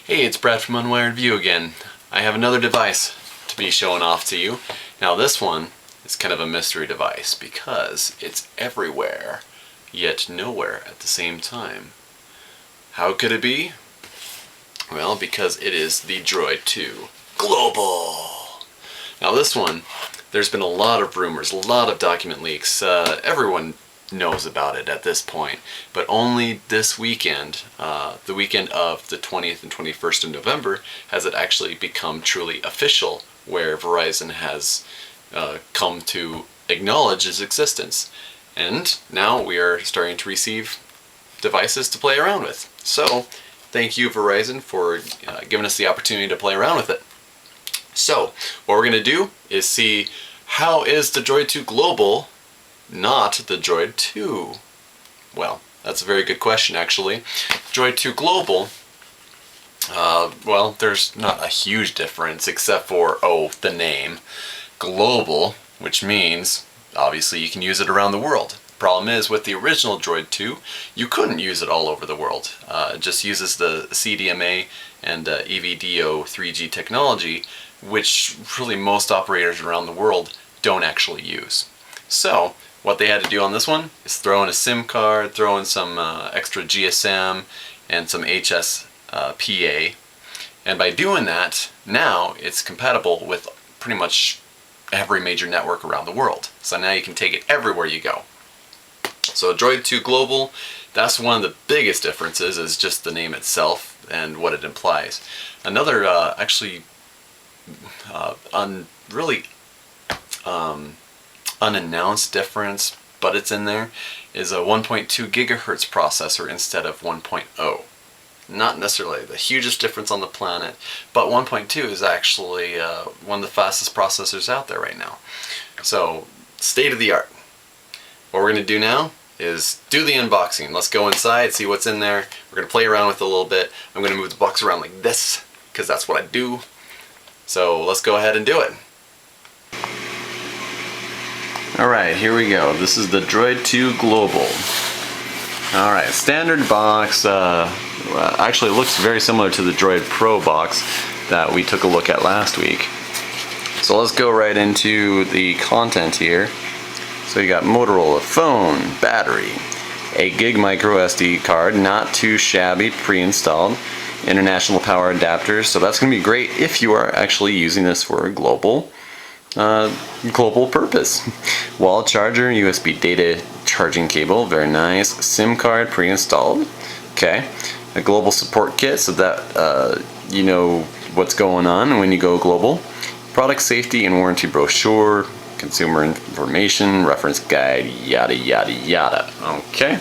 Hey, it's Brad from Unwired View again. I have another device to be showing off to you. Now this one is kind of a mystery device because it's everywhere, yet nowhere at the same time. How could it be? Well, because it is the Droid 2 Global. Now this one, there's been a lot of rumors, a lot of document leaks. Everyone knows about it at this point, but only this weekend, the weekend of the 20th and 21st of November, has it actually become truly official, where Verizon has come to acknowledge its existence. And now we are starting to receive devices to play around with. So, thank you Verizon for giving us the opportunity to play around with it. So, what we're going to do is see how is the Droid 2 Global not the Droid 2? Well, that's a very good question actually. Droid 2 Global, well, there's not a huge difference except for, the name. Global, which means, obviously you can use it around the world. Problem is, with the original Droid 2, you couldn't use it all over the world. It just uses the CDMA and EVDO 3G technology, which really most operators around the world don't actually use. So, what they had to do on this one is throw in a SIM card, throw in some extra GSM and some HSPA, and by doing that, now it's compatible with pretty much every major network around the world. So now you can take it everywhere you go. So Droid 2 Global, that's one of the biggest differences, is just the name itself and what it implies. Another unannounced difference, but it's in there, is a 1.2 gigahertz processor instead of 1.0. Not necessarily the hugest difference on the planet, but 1.2 is actually one of the fastest processors out there right now. So, state of the art. What we're going to do now is do the unboxing. Let's go inside, see what's in there. We're going to play around with it a little bit. I'm going to move the box around like this, because that's what I do. So let's go ahead and do it. Alright, here we go. This is the Droid 2 Global. Alright, standard box. Actually looks very similar to the Droid Pro box that we took a look at last week. So let's go right into the content here. So you got Motorola phone, battery, a gig micro SD card, not too shabby, pre-installed, international power adapters. So that's going to be great if you are actually using this for a global purpose. Wall charger, USB data charging cable, very nice. SIM card pre-installed. Okay, a global support kit so that you know what's going on when you go global. Product safety and warranty brochure, consumer information, reference guide, yada yada yada. Okay,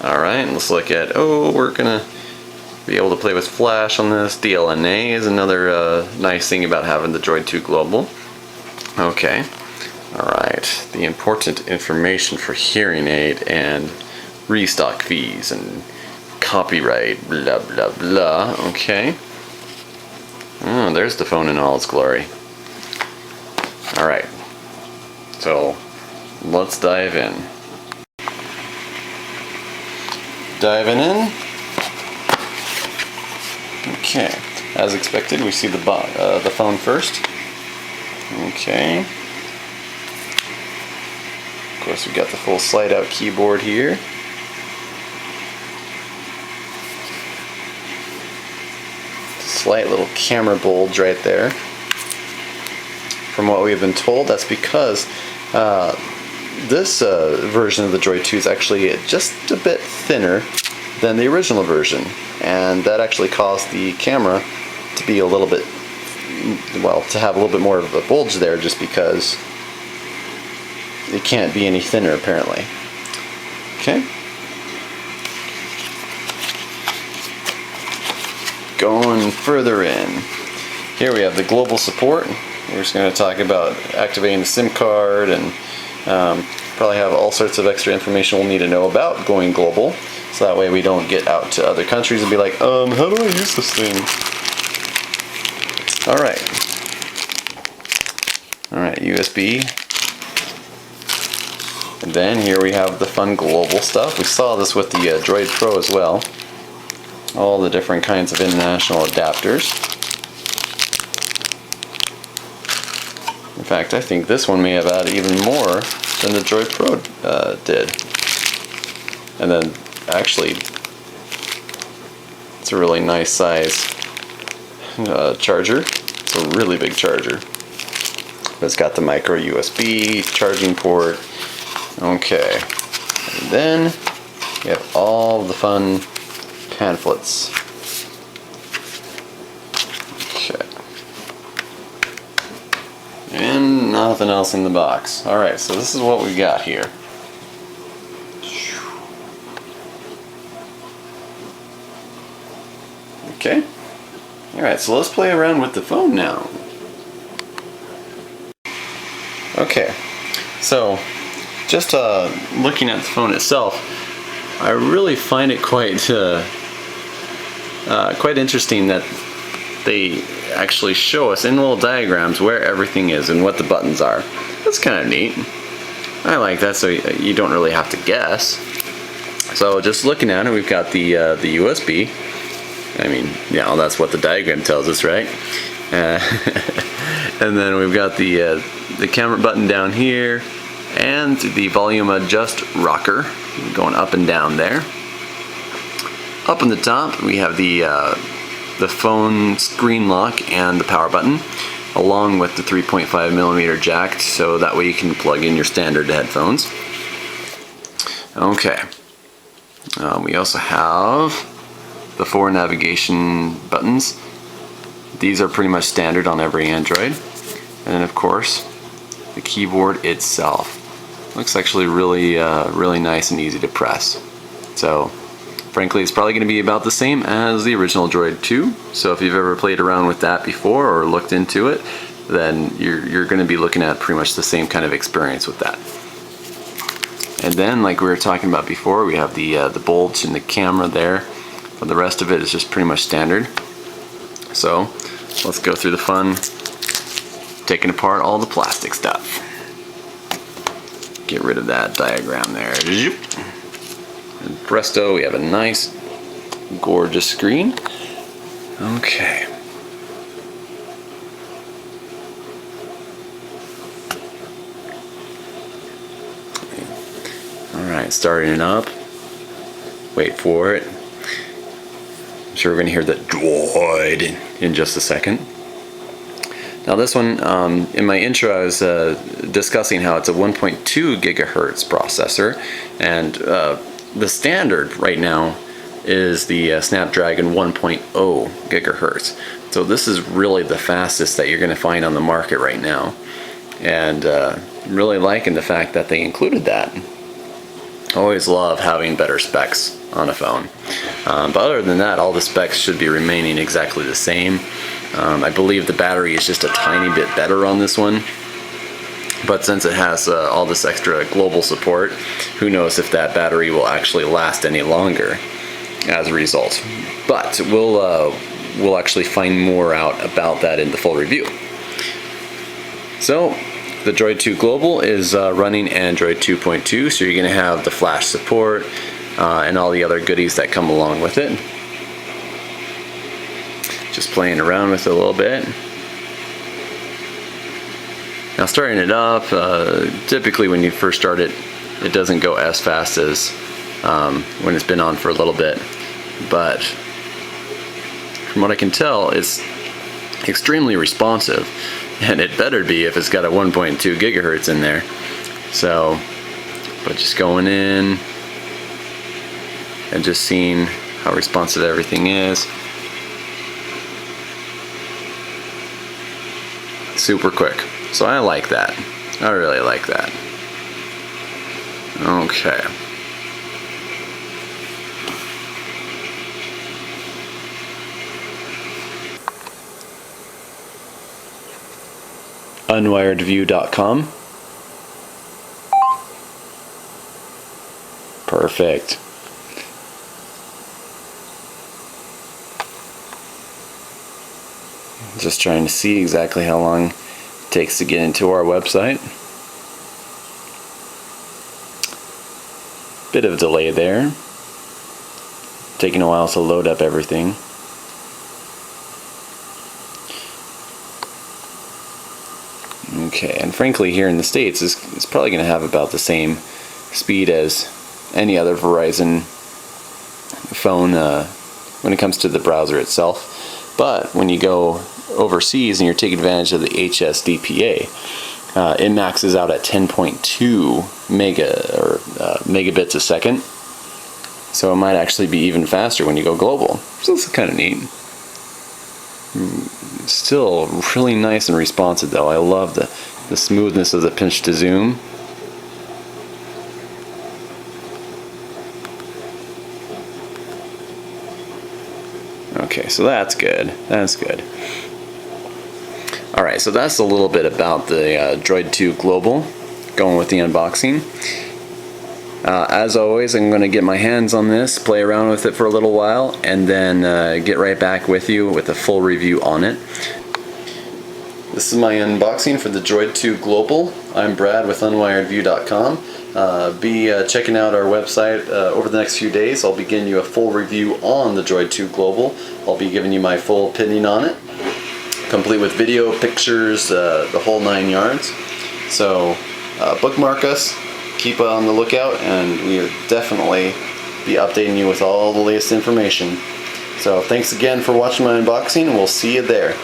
alright, let's look at, we're gonna be able to play with flash on this. DLNA is another nice thing about having the Droid 2 Global. Okay, alright, the important information for hearing aid and restock fees and copyright, blah blah blah. Okay, there's the phone in all its glory. Alright, so let's dive in. Diving in. Okay, as expected, we see the phone first. Okay. Of course, we've got the full slide-out keyboard here. Slight little camera bulge right there. From what we've been told, that's because this version of the Droid 2 is actually just a bit thinner than the original version, and that actually caused the camera to be a little bit, well, to have a little bit more of a bulge there, just because it can't be any thinner apparently. Okay. Going further in, here we have the global support. We're just going to talk about activating the SIM card and probably have all sorts of extra information we'll need to know about going global, so that way we don't get out to other countries and be like, how do I use this thing? Alright, USB. And then here we have the fun global stuff. We saw this with the Droid Pro as well. all the different kinds of international adapters. In fact, I think this one may have added even more than the Droid Pro did. And then, actually, it's a really nice size charger. It's a really big charger. It's got the micro USB charging port. Okay. And then you have all the fun pamphlets. Okay. And nothing else in the box. Alright, so this is what we got here. Okay. Alright, so let's play around with the phone now. Okay, so just looking at the phone itself, I really find it quite interesting that they actually show us in little diagrams where everything is and what the buttons are. That's kind of neat. I like that, so you don't really have to guess. So just looking at it, we've got the USB. I mean, yeah, well, that's what the diagram tells us, right? And then we've got the camera button down here, and the volume adjust rocker going up and down there. Up in the top, we have the phone screen lock and the power button, along with the 3.5mm jack, so that way you can plug in your standard headphones. Okay. We also have the 4 navigation buttons. These are pretty much standard on every Android. And then of course, the keyboard itself. Looks actually really nice and easy to press. So frankly, it's probably going to be about the same as the original Droid 2. So if you've ever played around with that before or looked into it, then you're going to be looking at pretty much the same kind of experience with that. And then, like we were talking about before, we have the bulge in the camera there. But the rest of it is just pretty much standard. So let's go through the fun, taking apart all the plastic stuff. Get rid of that diagram there. And presto, we have a nice, gorgeous screen. Okay. Alright, starting it up. Wait for it. I'm sure we're going to hear the Droid in just a second. Now this one, in my intro I was discussing how it's a 1.2 gigahertz processor, and the standard right now is the Snapdragon 1.0 gigahertz. So this is really the fastest that you're going to find on the market right now, and I'm really liking the fact that they included that. Always love having better specs on a phone. But other than that, all the specs should be remaining exactly the same. I believe the battery is just a tiny bit better on this one. But since it has all this extra global support, who knows if that battery will actually last any longer as a result. But we'll actually find more out about that in the full review. So the Droid 2 Global is running Android 2.2, so you're going to have the flash support and all the other goodies that come along with it. Just playing around with it a little bit. Now starting it up, typically when you first start it, it doesn't go as fast as when it's been on for a little bit. But from what I can tell, it's extremely responsive. And it better be if it's got a 1.2 gigahertz in there. So, but just going in and just seeing how responsive everything is. Super quick. So I like that. I really like that. Okay. Unwiredview.com. Perfect. Just trying to see exactly how long it takes to get into our website. Bit of delay there. taking a while to load up everything. Okay, and frankly here in the States it's probably going to have about the same speed as any other Verizon phone when it comes to the browser itself. But when you go overseas and you're taking advantage of the HSDPA, it maxes out at 10.2 megabits a second. So it might actually be even faster when you go global. So this is kind of neat. Still really nice and responsive though. I love the smoothness of the pinch to zoom. Okay, so that's good. That's good. Alright, so that's a little bit about the Droid 2 Global, going with the unboxing. As always, I'm going to get my hands on this, play around with it for a little while, and then get right back with you with a full review on it. This is my unboxing for the Droid 2 Global. I'm Brad with unwiredview.com. Be checking out our website over the next few days. I'll be giving you a full review on the Droid 2 Global. I'll be giving you my full opinion on it, complete with video, pictures, the whole 9 yards. So bookmark us, keep on the lookout, and we'll definitely be updating you with all the latest information. So thanks again for watching my unboxing, and we'll see you there.